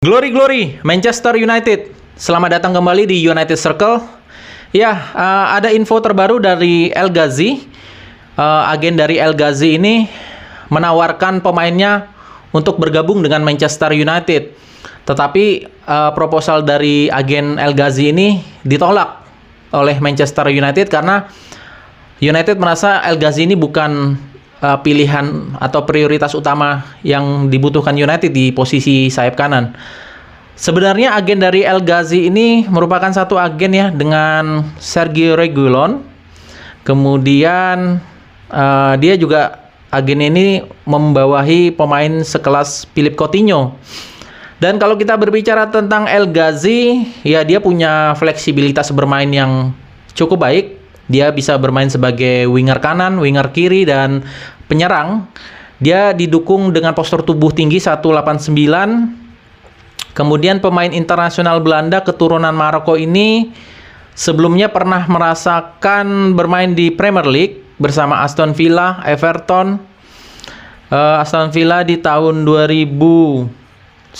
Glory Glory Manchester United. Selamat datang kembali di United Circle. Ya, ada info terbaru dari El Ghazi. Agen dari El Ghazi ini menawarkan pemainnya untuk bergabung dengan Manchester United. Tetapi proposal dari agen El Ghazi ini ditolak oleh Manchester United karena United merasa El Ghazi ini bukan pilihan atau prioritas utama yang dibutuhkan United di posisi sayap kanan. Sebenarnya agen dari El Ghazi ini merupakan satu agen ya dengan Sergio Reguilon. Kemudian dia juga agen ini membawahi pemain sekelas Philippe Coutinho. Dan kalau kita berbicara tentang El Ghazi, ya dia punya fleksibilitas bermain yang cukup baik. Dia bisa bermain sebagai winger kanan, winger kiri, dan penyerang. Dia didukung dengan postur tubuh tinggi 189. Kemudian pemain internasional Belanda keturunan Maroko ini sebelumnya pernah merasakan bermain di Premier League bersama Aston Villa, Everton. Aston Villa di tahun 2019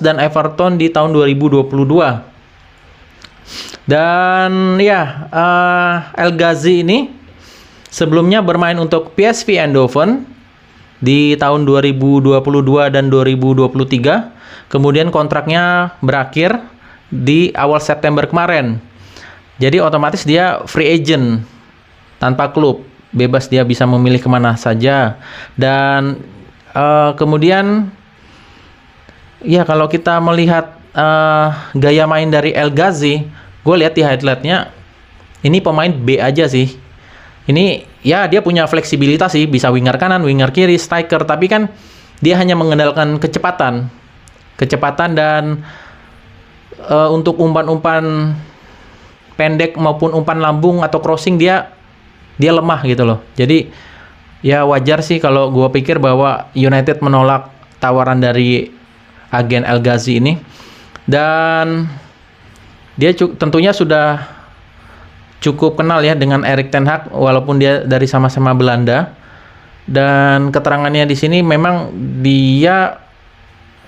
dan Everton di tahun 2022. Dan ya, El Ghazi ini sebelumnya bermain untuk PSV Eindhoven di tahun 2022 dan 2023. Kemudian kontraknya berakhir di awal September kemarin. Jadi otomatis dia free agent tanpa klub. Bebas dia bisa memilih kemana saja. Dan kemudian ya kalau kita melihat gaya main dari El Ghazi, gue lihat di highlightnya ini pemain B aja sih. Ini ya dia punya fleksibilitas sih, bisa winger kanan, winger kiri, striker, tapi kan dia hanya mengandalkan kecepatan dan untuk umpan-umpan pendek maupun umpan lambung atau crossing dia lemah gitu loh. Jadi ya wajar sih kalau gue pikir bahwa United menolak tawaran dari agen El Ghazi ini. Dan dia tentunya sudah cukup kenal ya dengan Erik ten Hag walaupun dia dari sama-sama Belanda. Dan keterangannya di sini memang dia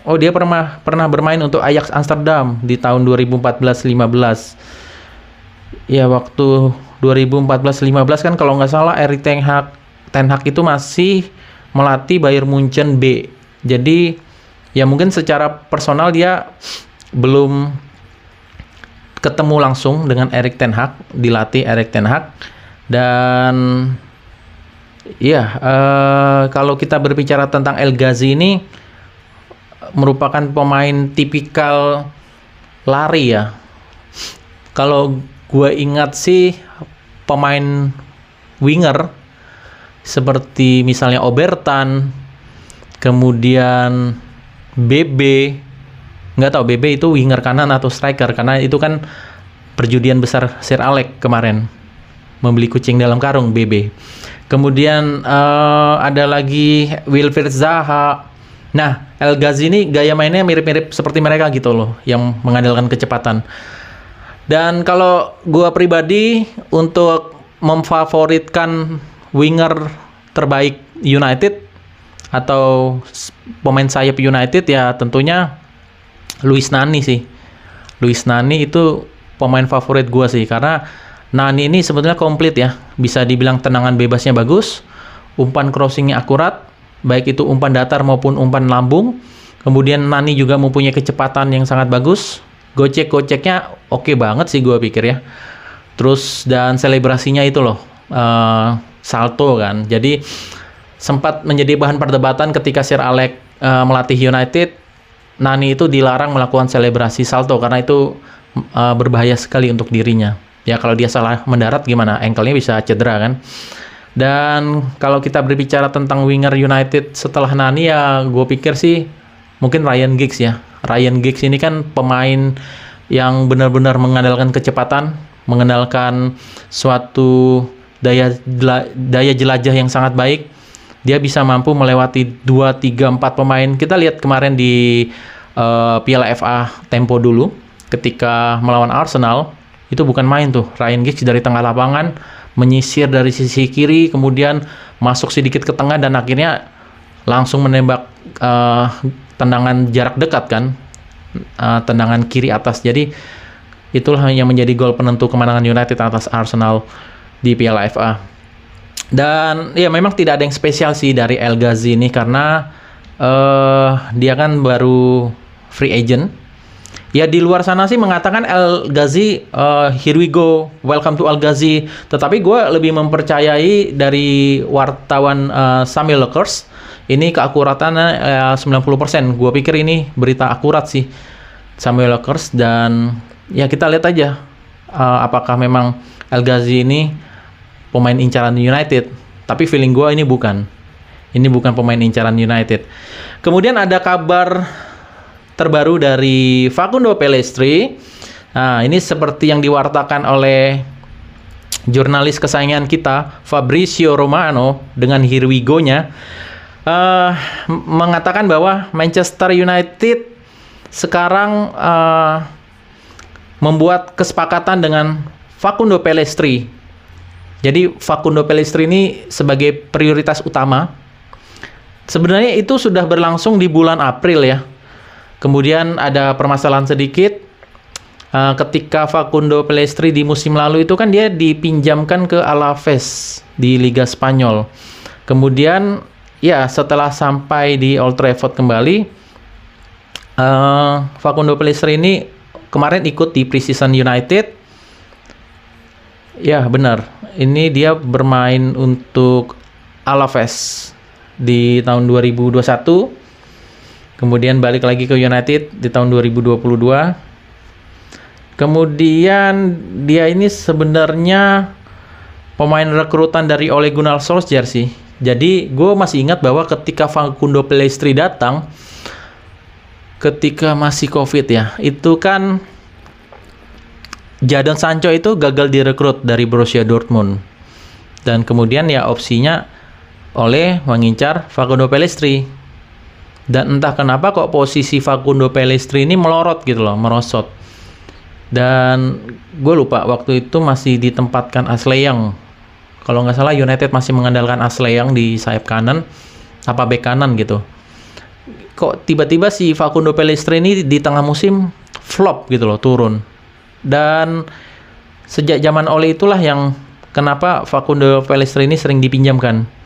pernah bermain untuk Ajax Amsterdam di tahun 2014-15. Ya waktu 2014-15 kan kalau nggak salah Erik ten Hag itu masih melatih Bayern Munchen B. Jadi ya mungkin secara personal dia belum ketemu langsung dengan Erik ten Hag, dilatih Erik ten Hag. Dan ya kalau kita berbicara tentang El Ghazi ini merupakan pemain tipikal lari ya. Kalau gue ingat sih pemain winger seperti misalnya Obertan, kemudian BB, nggak tahu BB itu winger kanan atau striker karena itu kan perjudian besar Sir Alex kemarin membeli kucing dalam karung BB. Kemudian ada lagi Wilfried Zaha. Nah, El Ghazi ini gaya mainnya mirip-mirip seperti mereka gitu loh, yang mengandalkan kecepatan. Dan kalau gua pribadi untuk memfavoritkan winger terbaik United atau pemain sayap United ya tentunya Luis Nani sih. Luis Nani itu pemain favorit gue sih karena Nani ini sebetulnya komplit ya. Bisa dibilang tendangan bebasnya bagus, umpan crossingnya akurat, baik itu umpan datar maupun umpan lambung. Kemudian Nani juga mempunyai kecepatan yang sangat bagus. Gocek-goceknya oke banget sih gue pikir ya. Terus dan selebrasinya itu loh, salto kan. Jadi sempat menjadi bahan perdebatan ketika Sir Alex melatih United. Nani itu dilarang melakukan selebrasi salto karena itu berbahaya sekali untuk dirinya. Ya kalau dia salah mendarat gimana? Ankle-nya bisa cedera kan. Dan kalau kita berbicara tentang winger United setelah Nani ya gue pikir sih mungkin Ryan Giggs ya. Ryan Giggs ini kan pemain yang benar-benar mengandalkan kecepatan, mengandalkan suatu daya jelajah yang sangat baik. Dia bisa mampu melewati 2, 3, 4 pemain. Kita lihat kemarin di Piala FA Tempo dulu ketika melawan Arsenal, itu bukan main tuh. Ryan Giggs dari tengah lapangan menyisir dari sisi kiri, kemudian masuk sedikit ke tengah dan akhirnya langsung menembak tendangan jarak dekat kan. tendangan kiri atas. Jadi itulah yang menjadi gol penentu kemenangan United atas Arsenal di Piala FA. Dan ya memang tidak ada yang spesial sih dari El Ghazi ini, karena dia kan baru free agent. Ya di luar sana sih mengatakan El Ghazi, here we go, welcome to El Ghazi. Tetapi gue lebih mempercayai dari wartawan Samuel Lekers. Ini keakuratannya 90%. Gue pikir ini berita akurat sih, Samuel Lekers. Dan ya kita lihat aja apakah memang El Ghazi ini pemain incaran United. Tapi feeling gue ini bukan. Ini bukan pemain incaran United. Kemudian ada kabar terbaru dari Facundo Pellistri. Nah, ini seperti yang diwartakan oleh jurnalis kesayangan kita, Fabrizio Romano, dengan Here We Go-nya, mengatakan bahwa Manchester United sekarang membuat kesepakatan dengan Facundo Pellistri. Jadi Facundo Pellistri ini sebagai prioritas utama. Sebenarnya itu sudah berlangsung di bulan April ya. Kemudian ada permasalahan sedikit ketika Facundo Pellistri di musim lalu itu kan dia dipinjamkan ke Alaves di Liga Spanyol. Kemudian ya setelah sampai di Old Trafford kembali, Facundo Pellistri ini kemarin ikut di Pre-season United. Ya benar, ini dia bermain untuk Alaves di tahun 2021. Kemudian balik lagi ke United di tahun 2022. Kemudian dia ini sebenarnya pemain rekrutan dari Ole Gunnar Solskjaer sih. Jadi gue masih ingat bahwa ketika Facundo Pellistri datang, ketika masih COVID ya, itu kan Jadon Sancho itu gagal direkrut dari Borussia Dortmund. Dan kemudian ya opsinya Ole mengincar Facundo Pellistri. Dan entah kenapa kok posisi Facundo Pellistri ini melorot gitu loh, merosot. Dan gue lupa waktu itu masih ditempatkan Ashley Young. Kalau nggak salah United masih mengandalkan Ashley Young di sayap kanan, apa bek kanan gitu. Kok tiba-tiba si Facundo Pellistri ini di tengah musim flop gitu loh, turun. Dan sejak zaman Ole itulah yang kenapa Facundo Pellistri ini sering dipinjamkan.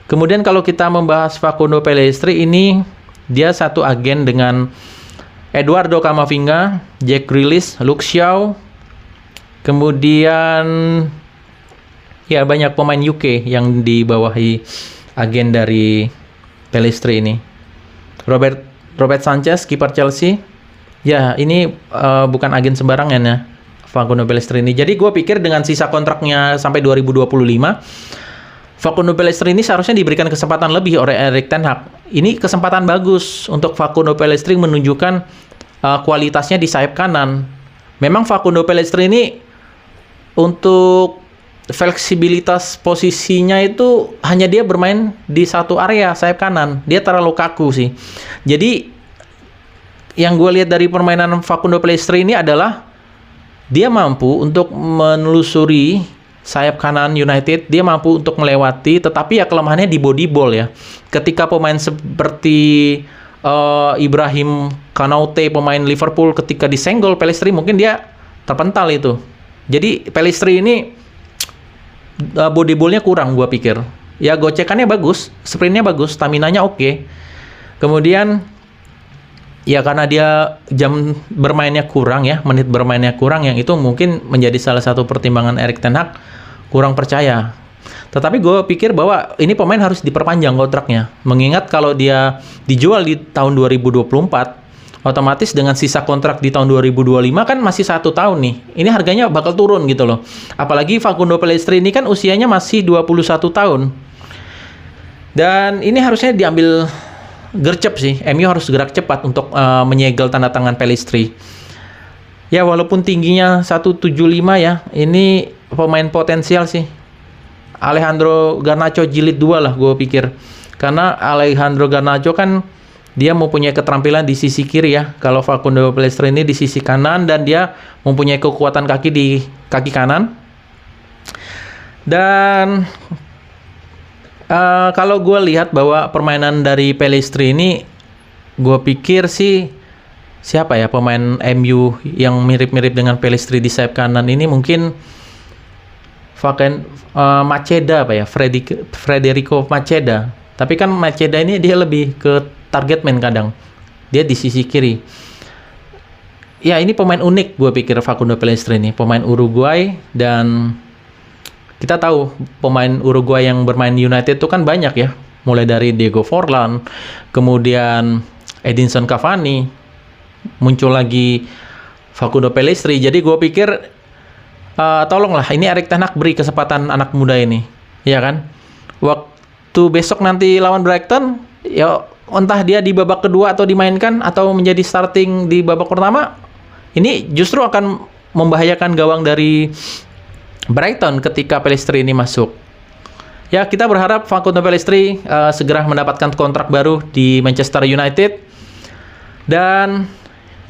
Kemudian kalau kita membahas Facundo Pellistri ini, dia satu agen dengan Eduardo Camavinga, Jack Grealish, Luke Shaw, kemudian ya banyak pemain UK yang dibawahi agen dari Pellistri ini. Robert Sanchez, kiper Chelsea. Ya, ini bukan agen sembarangan ya, Facundo Pellistri ini. Jadi gue pikir dengan sisa kontraknya sampai 2025, Facundo Pellistri ini seharusnya diberikan kesempatan lebih oleh Erik ten Hag. Ini kesempatan bagus untuk Facundo Pellistri menunjukkan kualitasnya di sayap kanan. Memang Facundo Pellistri ini untuk fleksibilitas posisinya itu hanya dia bermain di satu area sayap kanan. Dia terlalu kaku sih. Jadi yang gue lihat dari permainan Facundo Pellistri ini adalah dia mampu untuk menelusuri sayap kanan United, dia mampu untuk melewati, tetapi ya kelemahannya di body ball ya. Ketika pemain seperti Ibrahim Konaté, pemain Liverpool, ketika disenggol Pellistri mungkin dia terpental itu. Jadi Pellistri ini body ballnya kurang gua pikir. Ya gocekannya bagus, sprintnya bagus, staminanya oke. Kemudian ya karena dia jam bermainnya kurang ya, menit bermainnya kurang, yang itu mungkin menjadi salah satu pertimbangan Erik ten Hag kurang percaya. Tetapi gue pikir bahwa ini pemain harus diperpanjang kontraknya. Mengingat kalau dia dijual di tahun 2024, otomatis dengan sisa kontrak di tahun 2025 kan masih 1 tahun nih. Ini harganya bakal turun gitu loh. Apalagi Facundo Pellistri ini kan usianya masih 21 tahun. Dan ini harusnya diambil gercep sih. MU harus gerak cepat untuk menyegel tanda tangan Pellistri. Ya walaupun tingginya 175 ya, ini pemain potensial sih. Alejandro Garnacho jilid 2 lah gue pikir. Karena Alejandro Garnacho kan dia mempunyai keterampilan di sisi kiri ya. Kalau Facundo Pellistri ini di sisi kanan, dan dia mempunyai kekuatan kaki di kaki kanan. Dan kalau gue lihat bahwa permainan dari Pellistri ini, gue pikir sih siapa ya pemain MU yang mirip-mirip dengan Pellistri di sayap kanan ini, mungkin Macheda apa ya, Federico Macheda. Tapi kan Macheda ini dia lebih ke target man kadang. Dia di sisi kiri. Ya, ini pemain unik gue pikir Facundo Pellistri ini, pemain Uruguay, dan kita tahu pemain Uruguay yang bermain United itu kan banyak ya. Mulai dari Diego Forlan, kemudian Edinson Cavani, muncul lagi Facundo Pellistri. Jadi gue pikir tolonglah ini Erik ten Hag beri kesempatan anak muda ini, ya kan? Waktu besok nanti lawan Brighton, ya entah dia di babak kedua atau dimainkan atau menjadi starting di babak pertama, ini justru akan membahayakan gawang dari Brighton ketika Pellistri ini masuk. Ya, kita berharap Facundo Pellistri segera mendapatkan kontrak baru di Manchester United. Dan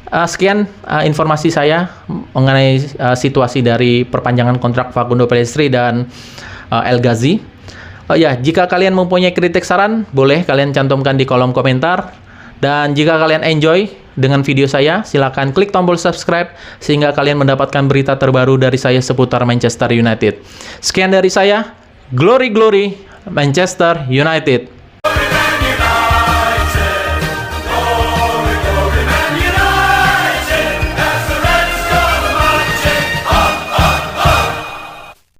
sekian informasi saya mengenai situasi dari perpanjangan kontrak Facundo Pellistri dan El Ghazi. Ya, jika kalian mempunyai kritik saran, boleh kalian cantumkan di kolom komentar. Dan jika kalian enjoy dengan video saya, silakan klik tombol subscribe sehingga kalian mendapatkan berita terbaru dari saya seputar Manchester United. Sekian dari saya, Glory Glory Manchester United.